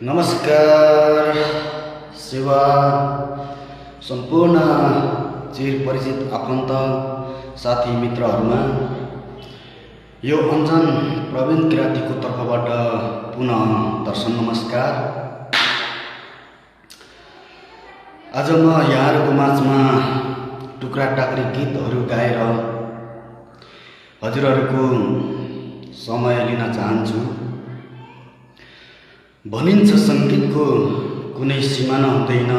नमस्कार सेवा सम्पूर्ण चिरपरिचित आफन्त साथी मित्रहरूमा यो अञ्जन प्रवीण किरातीको तर्फबाट पुनः दर्शन नमस्कार। आज म यहाँहरूको माझमा टुक्रा टाक्री गीतहरू गाएर हजुरहरूको समय लिन चाहन्छु। भनिन्छ सङ्गीतको कुनै सिमाना हुँदैन,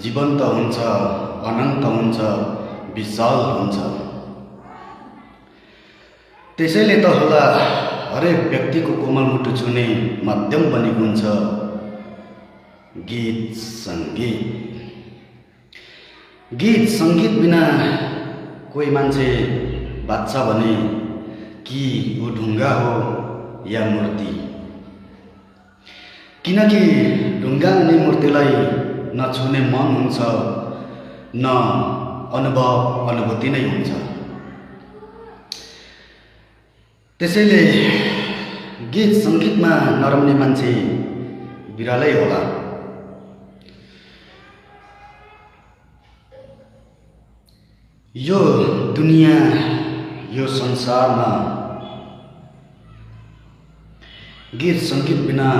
जीवन्त हुन्छ, अनन्त हुन्छ, विशाल हुन्छ। त्यसैले त होला हरेक व्यक्तिको कोमल मुटु छुने माध्यम बनेको हुन्छ गीत सङ्गीत। गीत सङ्गीत बिना कोही मान्छे बाँच्छ भने कि ऊ ढुङ्गा हो या मूर्ति। किनकि ढुङ्गा अनि मूर्तिलाई नछुने मन हुन्छ, न अनुभूति नै हुन्छ। त्यसैले गीत सङ्गीतमा नरम्ने मान्छे बिरालै होला। यो दुनियाँ यो संसारमा गीत सङ्गीत बिना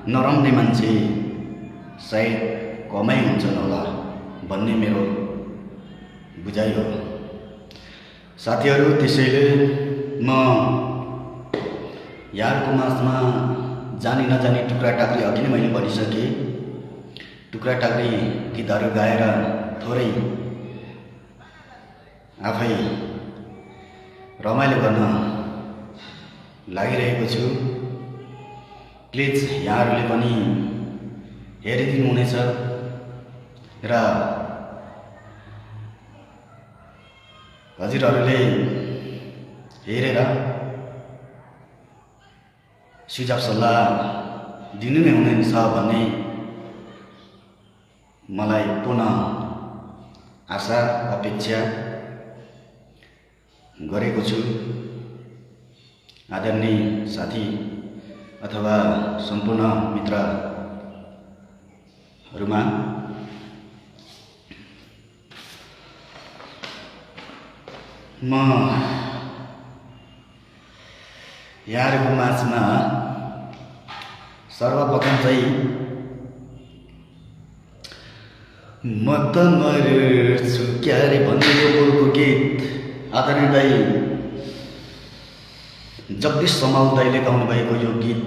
नरम्ने मान्छे सायद कमै हुन्छन् होला भन्ने मेरो बुझाइ हो साथीहरू। त्यसैले म यहाँहरूको माझमा जानी नजानी टुक्रा टाक्री अघि नै मैले भनिसकेँ, टुक्रा टाक्री गीतहरू गाएर थोरै आफै रमाइलो गर्न लागिरहेको छु। प्लिज यहाँहरूले पनि हेरिदिनुहुनेछ र हजुरहरूले हेरेर सुझाव सल्लाह दिनु नै हुनेछ भन्ने मलाई पुनः आशा अपेक्षा गरेको छु। आदरणीय साथी अथवा सम्पूर्ण मित्रहरूमा म यहाँहरूको माझमा सर्वप्रथम चाहिँ म त मर्छु क्यारे भन्ने यो बोलको गीत आदरणीय दाइ जगदीश समाल दाइले गाउनु भएको यो गीत